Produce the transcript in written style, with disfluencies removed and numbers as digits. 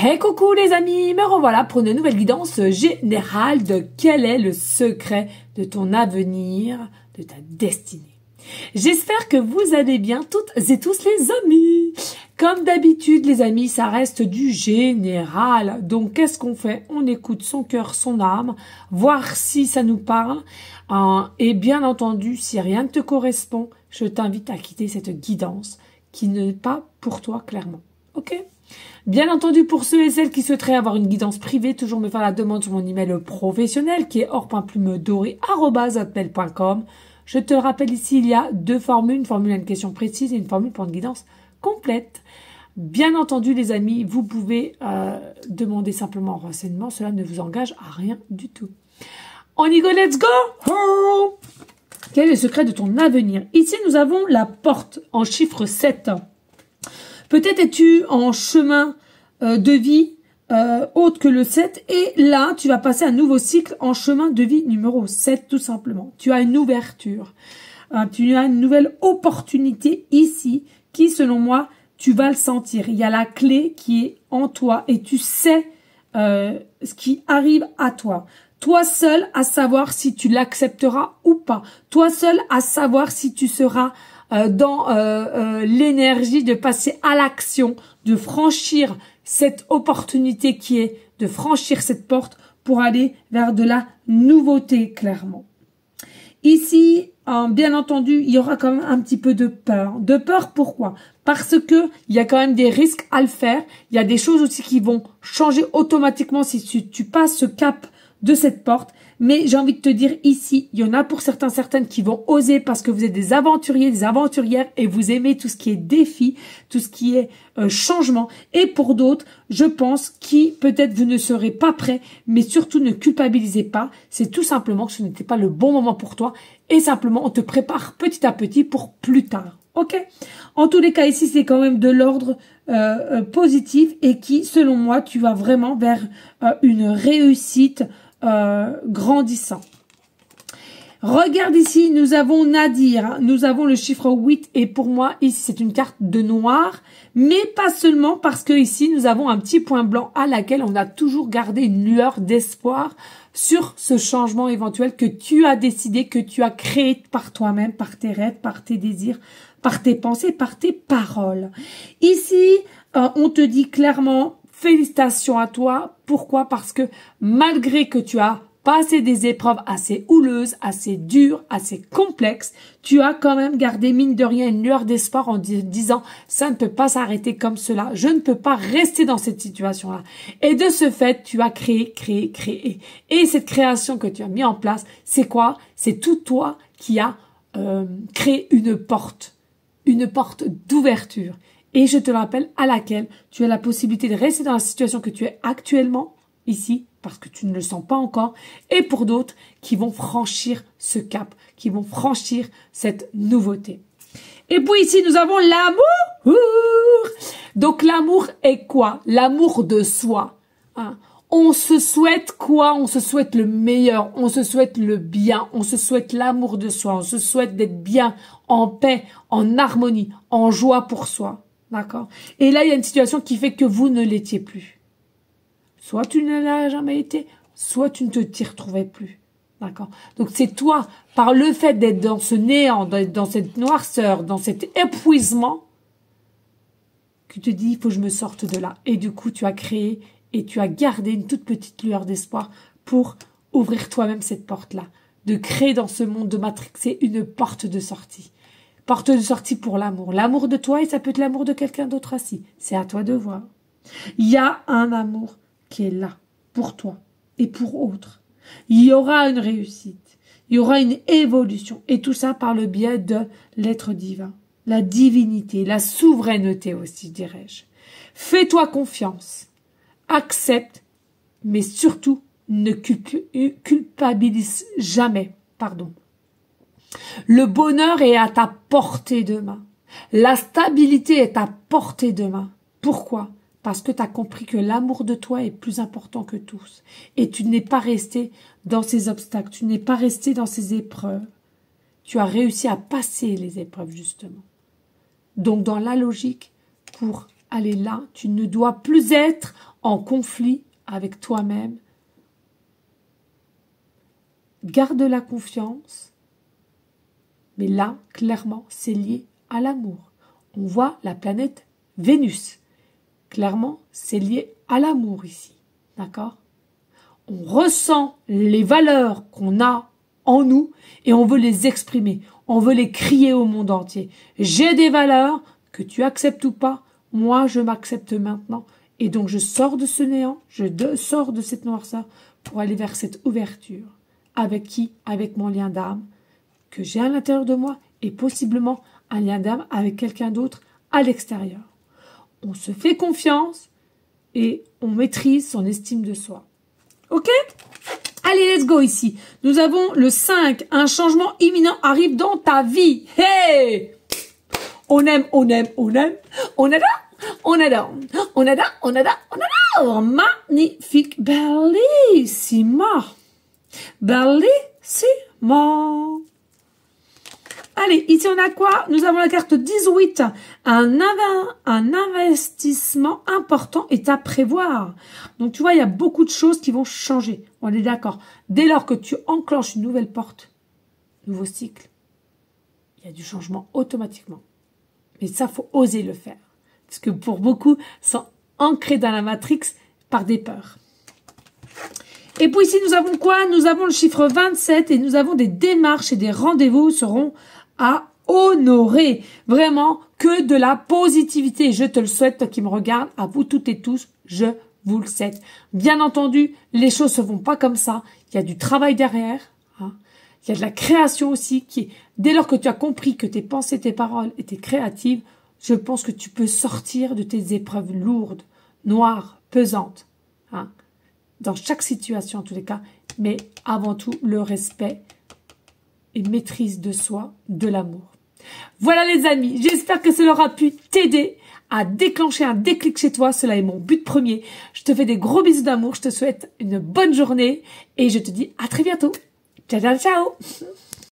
Hey coucou les amis, me revoilà pour une nouvelle guidance générale de quel est le secret de ton avenir, de ta destinée. J'espère que vous allez bien toutes et tous les amis. Comme d'habitude les amis, ça reste du général. Donc qu'est-ce qu'on fait? On écoute son cœur, son âme, voir si ça nous parle. Et bien entendu, si rien ne te correspond, je t'invite à quitter cette guidance qui n'est pas pour toi clairement. Ok? Bien entendu, pour ceux et celles qui souhaiteraient avoir une guidance privée, toujours me faire la demande sur mon email professionnel qui est or.plumedoré@hotmail.com. Je te rappelle ici, il y a deux formules, une formule à une question précise et une formule pour une guidance complète. Bien entendu, les amis, vous pouvez demander simplement un renseignement, cela ne vous engage à rien du tout. On y go, let's go! Oh, quel est le secret de ton avenir? Ici, nous avons la porte en chiffre 7. Peut-être es-tu en chemin de vie autre que le 7 et là, tu vas passer un nouveau cycle en chemin de vie numéro 7 tout simplement. Tu as une ouverture, tu as une nouvelle opportunité ici qui, selon moi, tu vas le sentir. Il y a la clé qui est en toi et tu sais ce qui arrive à toi. Toi seul à savoir si tu l'accepteras ou pas. Toi seul à savoir si tu seras dans l'énergie de passer à l'action, de franchir cette opportunité qui est de franchir cette porte pour aller vers de la nouveauté, clairement. Ici, bien entendu, il y aura quand même un petit peu de peur. De peur, pourquoi? Parce que il y a quand même des risques à le faire. Il y a des choses aussi qui vont changer automatiquement si tu passes ce cap de cette porte. Mais j'ai envie de te dire ici, il y en a pour certaines qui vont oser parce que vous êtes des aventuriers, des aventurières et vous aimez tout ce qui est défi, tout ce qui est changement. Et pour d'autres, je pense qui peut-être vous ne serez pas prêts, mais surtout ne culpabilisez pas. C'est tout simplement que ce n'était pas le bon moment pour toi et simplement on te prépare petit à petit pour plus tard. Ok? En tous les cas, ici, c'est quand même de l'ordre positif et qui, selon moi, tu vas vraiment vers une réussite grandissant. Regarde ici, nous avons Nadir, nous avons le chiffre 8 et pour moi ici c'est une carte de noir, mais pas seulement parce que ici nous avons un petit point blanc à laquelle on a toujours gardé une lueur d'espoir sur ce changement éventuel que tu as décidé, que tu as créé par toi-même, par tes rêves, par tes désirs, par tes pensées, par tes paroles. Ici, on te dit clairement félicitations à toi. Pourquoi? Parce que malgré que tu as passé des épreuves assez houleuses, assez dures, assez complexes, tu as quand même gardé mine de rien une lueur d'espoir en disant ça ne peut pas s'arrêter comme cela, je ne peux pas rester dans cette situation-là. Et de ce fait, tu as créé. Et cette création que tu as mis en place, c'est quoi? C'est tout toi qui a créé une porte d'ouverture. Et je te le rappelle, à laquelle tu as la possibilité de rester dans la situation que tu es actuellement ici, parce que tu ne le sens pas encore, et pour d'autres qui vont franchir ce cap, qui vont franchir cette nouveauté. Et puis ici, nous avons l'amour. Donc l'amour est quoi? L'amour de soi. Hein? On se souhaite quoi? On se souhaite le meilleur, on se souhaite le bien, on se souhaite l'amour de soi, on se souhaite d'être bien, en paix, en harmonie, en joie pour soi. D'accord? Et là, il y a une situation qui fait que vous ne l'étiez plus. Soit tu ne l'as jamais été, soit tu ne t'y retrouvais plus. D'accord? Donc c'est toi, par le fait d'être dans ce néant, dans cette noirceur, dans cet épuisement, que tu te dis, il faut que je me sorte de là. Et du coup, tu as créé et tu as gardé une toute petite lueur d'espoir pour ouvrir toi-même cette porte-là. De créer dans ce monde de matrixer une porte de sortie. Porte de sortie pour l'amour. L'amour de toi et ça peut être l'amour de quelqu'un d'autre aussi. C'est à toi de voir. Il y a un amour qui est là pour toi et pour autres. Il y aura une réussite. Il y aura une évolution. Et tout ça par le biais de l'être divin. La divinité, la souveraineté aussi, dirais-je. Fais-toi confiance. Accepte, mais surtout ne culpabilise jamais. Le bonheur est à ta portée de main. La stabilité est à portée de main. Pourquoi? Parce que tu as compris que l'amour de toi est plus important que tous. Et tu n'es pas resté dans ces obstacles, tu n'es pas resté dans ces épreuves. Tu as réussi à passer les épreuves, justement. Donc, dans la logique, pour aller là, tu ne dois plus être en conflit avec toi-même. Garde la confiance. Mais là, clairement, c'est lié à l'amour. On voit la planète Vénus. Clairement, c'est lié à l'amour ici. D'accord? On ressent les valeurs qu'on a en nous et on veut les exprimer. On veut les crier au monde entier. J'ai des valeurs, que tu acceptes ou pas. Moi, je m'accepte maintenant. Et donc, je sors de ce néant, sors de cette noirceur pour aller vers cette ouverture. Avec qui? Avec mon lien d'âme que j'ai à l'intérieur de moi et possiblement un lien d'âme avec quelqu'un d'autre à l'extérieur. On se fait confiance et on maîtrise son estime de soi. Ok? Allez, let's go ici. Nous avons le 5. Un changement imminent arrive dans ta vie. Hey! On aime, on aime, on aime. On adore, on adore. On adore, on adore, on adore. Magnifique. Bellissima. Bellissima. Allez, ici on a quoi? Nous avons la carte 18. Un investissement important est à prévoir. Donc tu vois, il y a beaucoup de choses qui vont changer. On est d'accord. Dès lors que tu enclenches une nouvelle porte, nouveau cycle, il y a du changement automatiquement. Mais ça, faut oser le faire. Parce que pour beaucoup, sont ancrés dans la matrix par des peurs. Et puis ici, nous avons quoi? Nous avons le chiffre 27 et nous avons des démarches et des rendez-vous seront à honorer. Vraiment, que de la positivité. Je te le souhaite, toi qui me regardes, à vous toutes et tous, je vous le souhaite. Bien entendu, les choses se font pas comme ça. Il y a du travail derrière. Hein. Il y a de la création aussi qui est, dès lors que tu as compris que tes pensées, tes paroles étaient créatives, je pense que tu peux sortir de tes épreuves lourdes, noires, pesantes. Hein. Dans chaque situation en tous les cas, mais avant tout le respect et maîtrise de soi, de l'amour. Voilà les amis, j'espère que cela aura pu t'aider à déclencher un déclic chez toi, cela est mon but premier. Je te fais des gros bisous d'amour, je te souhaite une bonne journée et je te dis à très bientôt. Ciao, ciao, ciao.